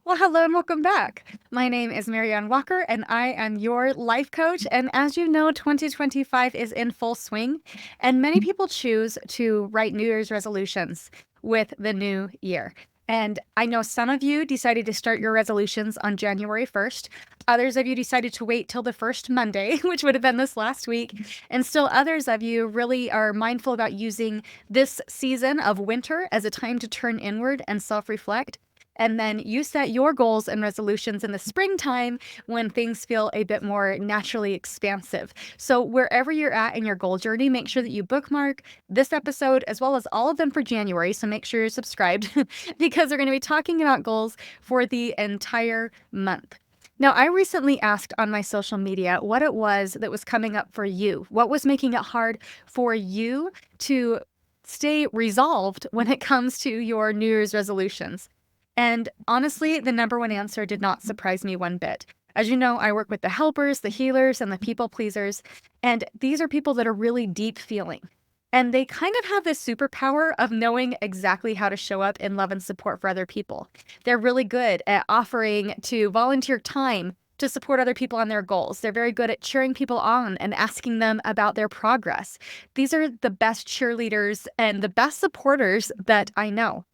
Well, hello and welcome back. My name is Marianne Walker, and I am your life coach. And as you know, 2025 is in full swing, and many people choose to write New Year's resolutions with the new year. And I know some of you decided to start your resolutions on January 1st. Others of you decided to wait till the first Monday, which would have been this last week. And still others of you really are mindful about using this season of winter as a time to turn inward and self-reflect. And then you set your goals and resolutions in the springtime when things feel a bit more naturally expansive. So, wherever you're at in your goal journey, make sure that you bookmark this episode as well as all of them for January. So, make sure you're subscribed because we're going to be talking about goals for the entire month. Now, I recently asked on my social media what it was that was coming up for you. What was making it hard for you to stay resolved when it comes to your New Year's resolutions? And honestly, the number one answer did not surprise me one bit. As you know, I work with the helpers, the healers, and the people pleasers. And these are people that are really deep feeling. And they kind of have this superpower of knowing exactly how to show up in love and support for other people. They're really good at offering to volunteer time to support other people on their goals. They're very good at cheering people on and asking them about their progress. These are the best cheerleaders and the best supporters that I know.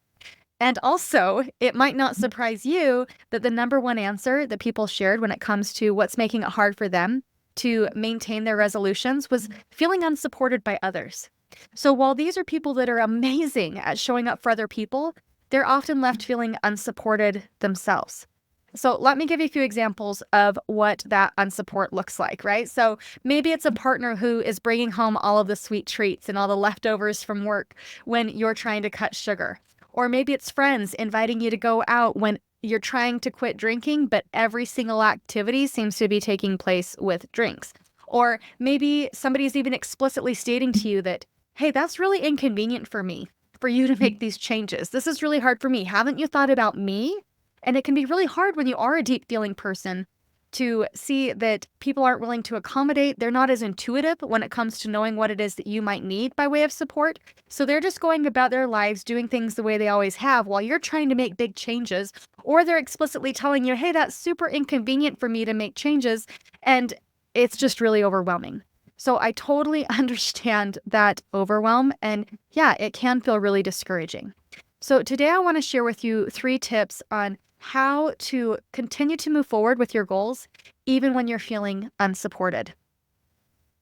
And also, it might not surprise you that the number one answer that people shared when it comes to what's making it hard for them to maintain their resolutions was feeling unsupported by others. So while these are people that are amazing at showing up for other people, they're often left feeling unsupported themselves. So let me give you a few examples of what that unsupport looks like, right? So maybe it's a partner who is bringing home all of the sweet treats and all the leftovers from work when you're trying to cut sugar. Or maybe it's friends inviting you to go out when you're trying to quit drinking, but every single activity seems to be taking place with drinks. Or maybe somebody's even explicitly stating to you that, hey, that's really inconvenient for me, for you to make these changes. This is really hard for me. Haven't you thought about me? And it can be really hard when you are a deep feeling person to see that people aren't willing to accommodate. They're not as intuitive when it comes to knowing what it is that you might need by way of support. So they're just going about their lives doing things the way they always have while you're trying to make big changes. Or they're explicitly telling you, hey, that's super inconvenient for me to make changes. And it's just really overwhelming. So I totally understand that overwhelm. And yeah, it can feel really discouraging. So today I want to share with you 3 tips on how to continue to move forward with your goals, even when you're feeling unsupported.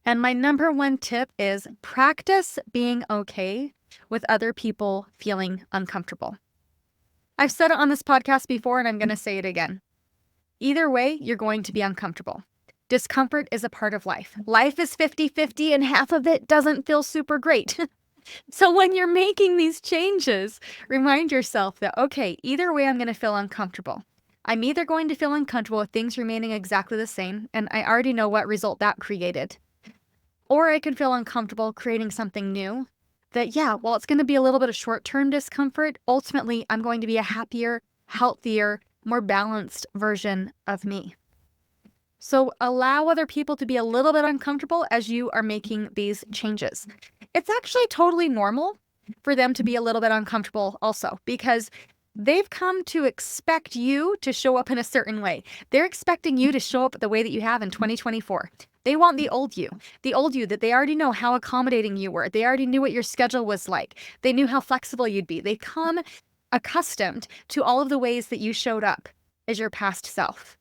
And my number one tip is practice being okay with other people feeling uncomfortable. I've said it on this podcast before, and I'm going to say it again. Either way, you're going to be uncomfortable. Discomfort is a part of life. Life is 50-50, and half of it doesn't feel super great. So when you're making these changes, remind yourself that, okay, either way, I'm going to feel uncomfortable. I'm either going to feel uncomfortable with things remaining exactly the same, and I already know what result that created. Or I can feel uncomfortable creating something new that, yeah, while it's going to be a little bit of short-term discomfort, ultimately, I'm going to be a happier, healthier, more balanced version of me. So allow other people to be a little bit uncomfortable as you are making these changes. It's actually totally normal for them to be a little bit uncomfortable also, because they've come to expect you to show up in a certain way. They're expecting you to show up the way that you have in 2024. They want the old you that they already know how accommodating you were. They already knew what your schedule was like. They knew how flexible you'd be. They come accustomed to all of the ways that you showed up as your past self.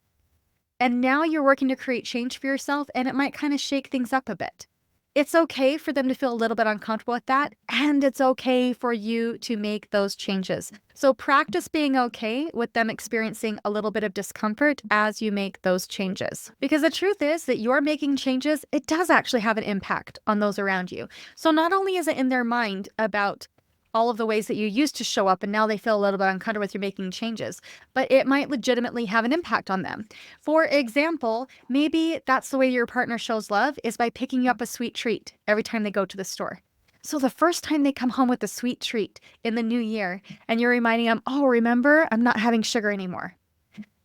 And now you're working to create change for yourself, and it might kind of shake things up a bit. It's okay for them to feel a little bit uncomfortable with that, and it's okay for you to make those changes. So practice being okay with them experiencing a little bit of discomfort as you make those changes. Because the truth is that you're making changes, it does actually have an impact on those around you. So not only is it in their mind about all of the ways that you used to show up and now they feel a little bit uncomfortable with you making changes, but it might legitimately have an impact on them. For example, maybe that's the way your partner shows love is by picking you up a sweet treat every time they go to the store. So the first time they come home with a sweet treat in the new year and you're reminding them, oh, remember, I'm not having sugar anymore.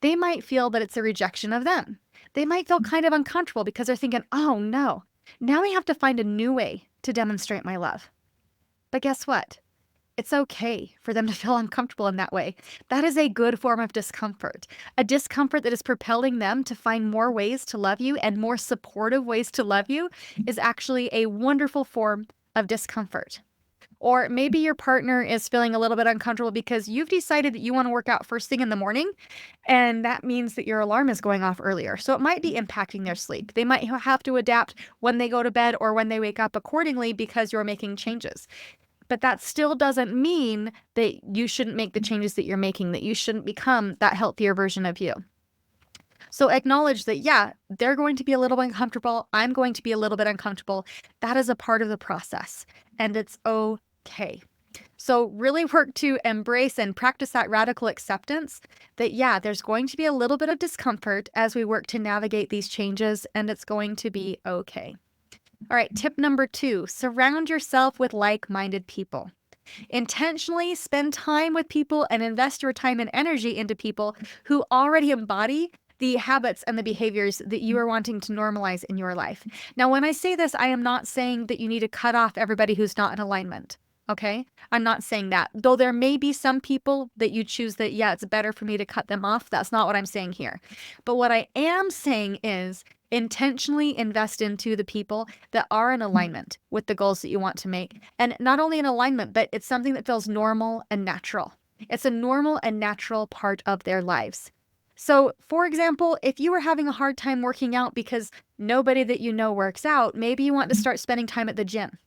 They might feel that it's a rejection of them. They might feel kind of uncomfortable because they're thinking, oh no, now I have to find a new way to demonstrate my love. But guess what? It's okay for them to feel uncomfortable in that way. That is a good form of discomfort, a discomfort that is propelling them to find more ways to love you and more supportive ways to love you is actually a wonderful form of discomfort. Or maybe your partner is feeling a little bit uncomfortable because you've decided that you want to work out first thing in the morning, and that means that your alarm is going off earlier. So it might be impacting their sleep. They might have to adapt when they go to bed or when they wake up accordingly because you're making changes. But that still doesn't mean that you shouldn't make the changes that you're making, that you shouldn't become that healthier version of you. So acknowledge that, yeah, they're going to be a little bit uncomfortable. I'm going to be a little bit uncomfortable. That is a part of the process, and it's okay. So really work to embrace and practice that radical acceptance that, yeah, there's going to be a little bit of discomfort as we work to navigate these changes, and it's going to be okay. All right, tip number 2, surround yourself with like-minded people. Intentionally spend time with people and invest your time and energy into people who already embody the habits and the behaviors that you are wanting to normalize in your life. Now, when I say this, I am not saying that you need to cut off everybody who's not in alignment. Okay? I'm not saying that. Though there may be some people that you choose that, yeah, it's better for me to cut them off. That's not what I'm saying here. But what I am saying is intentionally invest into the people that are in alignment with the goals that you want to make. And not only in alignment, but it's something that feels normal and natural. It's a normal and natural part of their lives. So, for example, if you are having a hard time working out because nobody that you know works out, maybe you want to start spending time at the gym.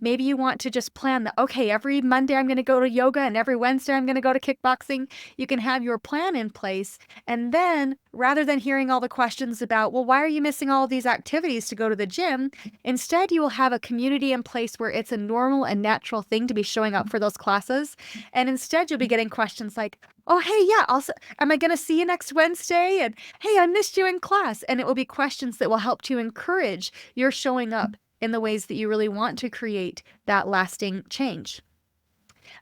Maybe you want to just plan that, okay, every Monday I'm going to go to yoga and every Wednesday I'm going to go to kickboxing. You can have your plan in place. And then rather than hearing all the questions about, well, why are you missing all of these activities to go to the gym? Instead, you will have a community in place where it's a normal and natural thing to be showing up for those classes. And instead, you'll be getting questions like, oh, hey, yeah, also, am I going to see you next Wednesday? And hey, I missed you in class. And it will be questions that will help to encourage your showing up in the ways that you really want to create that lasting change.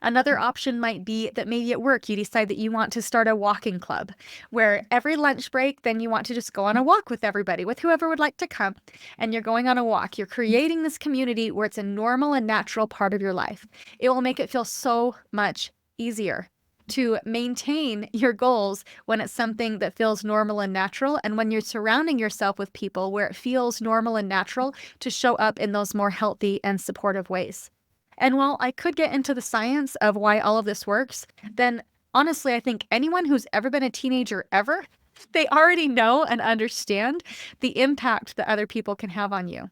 Another option might be that maybe at work you decide that you want to start a walking club where every lunch break, then you want to just go on a walk with everybody, with whoever would like to come, and you're going on a walk. You're creating this community where it's a normal and natural part of your life. It will make it feel so much easier to maintain your goals when it's something that feels normal and natural, and when you're surrounding yourself with people where it feels normal and natural to show up in those more healthy and supportive ways. And while I could get into the science of why all of this works, then honestly, I think anyone who's ever been a teenager ever, they already know and understand the impact that other people can have on you.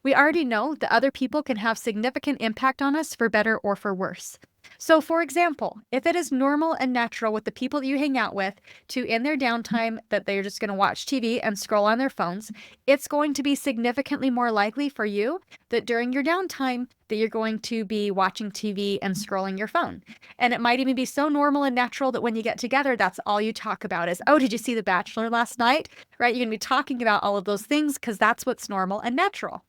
We already know that other people can have significant impact on us for better or for worse. So, for example, if it is normal and natural with the people that you hang out with to, in their downtime, that they're just going to watch TV and scroll on their phones, it's going to be significantly more likely for you that during your downtime that you're going to be watching TV and scrolling your phone. And it might even be so normal and natural that when you get together, that's all you talk about is, oh, did you see The Bachelor last night? Right? You're going to be talking about all of those things because that's what's normal and natural.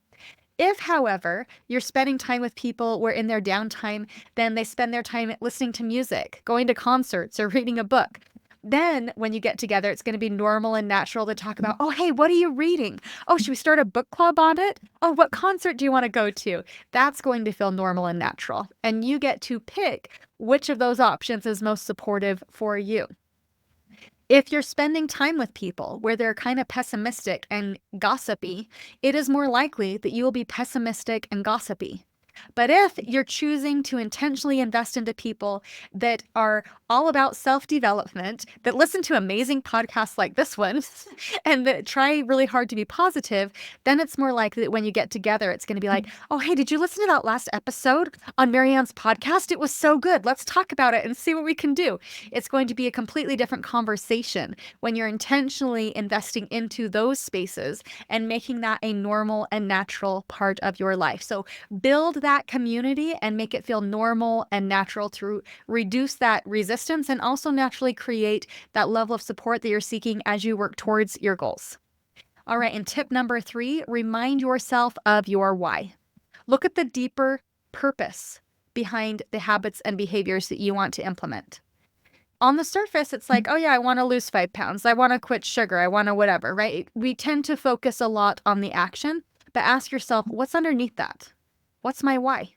If, however, you're spending time with people where in their downtime, then they spend their time listening to music, going to concerts, or reading a book, then when you get together, it's going to be normal and natural to talk about, oh, hey, what are you reading? Oh, should we start a book club on it? Oh, what concert do you want to go to? That's going to feel normal and natural. And you get to pick which of those options is most supportive for you. If you're spending time with people where they're kind of pessimistic and gossipy, it is more likely that you will be pessimistic and gossipy. But if you're choosing to intentionally invest into people that are all about self-development, that listen to amazing podcasts like this one, and that try really hard to be positive, then it's more likely that when you get together, it's going to be like, oh, hey, did you listen to that last episode on Marianne's podcast? It was so good. Let's talk about it and see what we can do. It's going to be a completely different conversation when you're intentionally investing into those spaces and making that a normal and natural part of your life. So build that community and make it feel normal and natural to reduce that resistance and also naturally create that level of support that you're seeking as you work towards your goals. All right, and tip number 3, remind yourself of your why. Look at the deeper purpose behind the habits and behaviors that you want to implement. On the surface, it's like, oh yeah, I want to lose 5 pounds. I want to quit sugar. I want to whatever, right? We tend to focus a lot on the action, but ask yourself, what's underneath that? What's my why?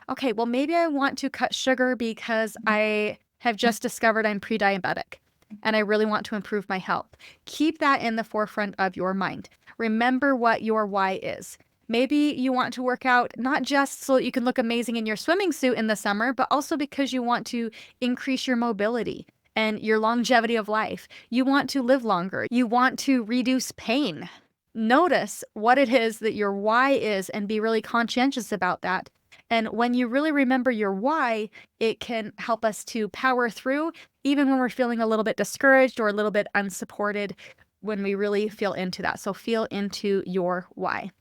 Okay, well, maybe I want to cut sugar because I have just discovered I'm pre-diabetic and I really want to improve my health. Keep that in the forefront of your mind. Remember what your why is. Maybe you want to work out not just so that you can look amazing in your swimming suit in the summer, but also because you want to increase your mobility and your longevity of life. You want to live longer. You want to reduce pain. Notice what it is that your why is and be really conscientious about that. And when you really remember your why, it can help us to power through, even when we're feeling a little bit discouraged or a little bit unsupported, when we really feel into that. So feel into your why.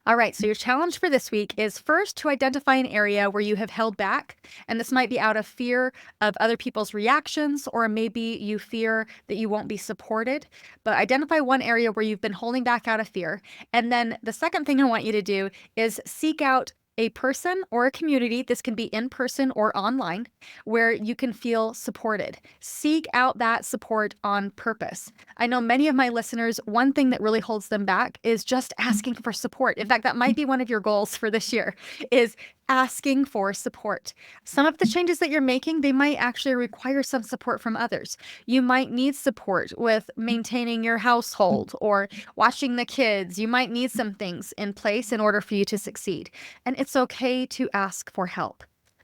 All right, so your challenge for this week is first to identify an area where you have held back. And this might be out of fear of other people's reactions, or maybe you fear that you won't be supported. But identify one area where you've been holding back out of fear. And then the second thing I want you to do is seek out a person or a community, this can be in person or online, where you can feel supported. Seek out that support on purpose. I know many of my listeners, one thing that really holds them back is just asking for support. In fact, that might be one of your goals for this year is asking for support. Some of the changes that you're making, they might actually require some support from others. You might need support with maintaining your household or watching the kids. You might need some things in place in order for you to succeed. And it's okay to ask for help.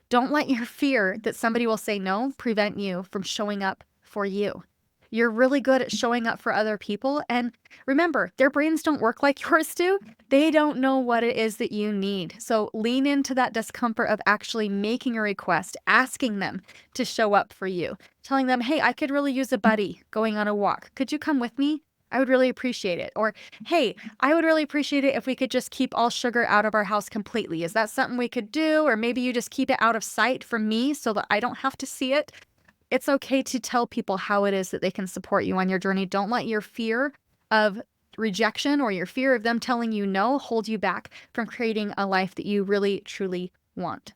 Don't let your fear that somebody will say no prevent you from showing up for you. You're really good at showing up for other people. And remember, their brains don't work like yours do. They don't know what it is that you need. So lean into that discomfort of actually making a request, asking them to show up for you, telling them, hey, I could really use a buddy going on a walk. Could you come with me? I would really appreciate it. Or, hey, I would really appreciate it if we could just keep all sugar out of our house completely. Is that something we could do? Or maybe you just keep it out of sight from me so that I don't have to see it. It's okay to tell people how it is that they can support you on your journey. Don't let your fear of rejection or your fear of them telling you no hold you back from creating a life that you really, truly want.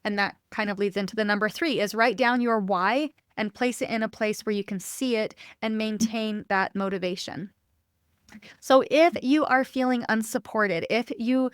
And that kind of leads into the number 3 is write down your why and place it in a place where you can see it and maintain that motivation. So if you are feeling unsupported, if you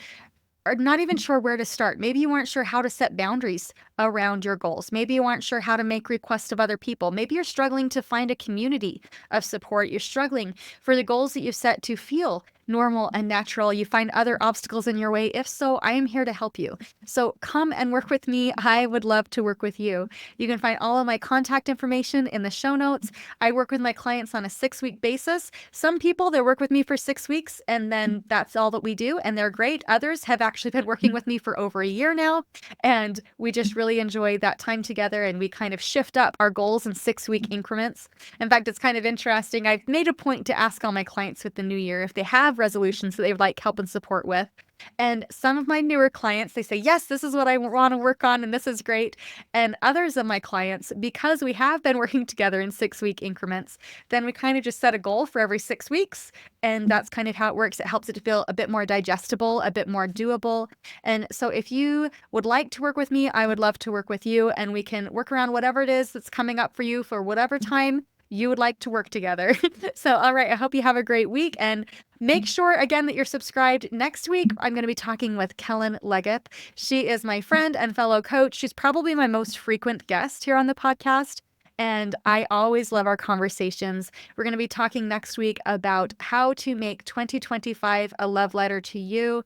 are not even sure where to start. Maybe you weren't sure how to set boundaries around your goals. Maybe you aren't sure how to make requests of other people. Maybe you're struggling to find a community of support. You're struggling for the goals that you've set to feel normal and natural. You find other obstacles in your way. If so, I am here to help you. So come and work with me. I would love to work with you. You can find all of my contact information in the show notes. I work with my clients on a 6-week basis. Some people, they work with me for 6 weeks and then that's all that we do. And they're great. Others have actually been working with me for over a year now. And we just really enjoy that time together. And we kind of shift up our goals in 6-week increments. In fact, it's kind of interesting. I've made a point to ask all my clients with the new year if they have resolutions that they would like help and support with. And some of my newer clients, they say, yes, this is what I want to work on, and this is great. And others of my clients, because we have been working together in 6-week increments, then we kind of just set a goal for every 6 weeks. And that's kind of how it works. It helps it to feel a bit more digestible, a bit more doable. And so if you would like to work with me, I would love to work with you, and we can work around whatever it is that's coming up for you for whatever time you would like to work together. So, all right, I hope you have a great week and make sure again that you're subscribed. Next week, I'm going to be talking with Kellen Leggett. She is my friend and fellow coach. She's probably my most frequent guest here on the podcast. And I always love our conversations. We're going to be talking next week about how to make 2025 a love letter to you.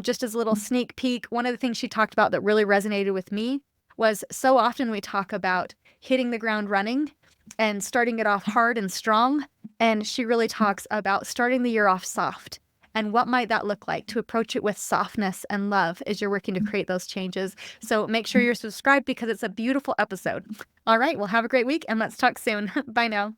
Just as a little sneak peek, one of the things she talked about that really resonated with me was so often we talk about hitting the ground running and starting it off hard and strong. And she really talks about starting the year off soft. And what might that look like to approach it with softness and love as you're working to create those changes. So make sure you're subscribed because it's a beautiful episode. All right, well, have a great week and let's talk soon. Bye now.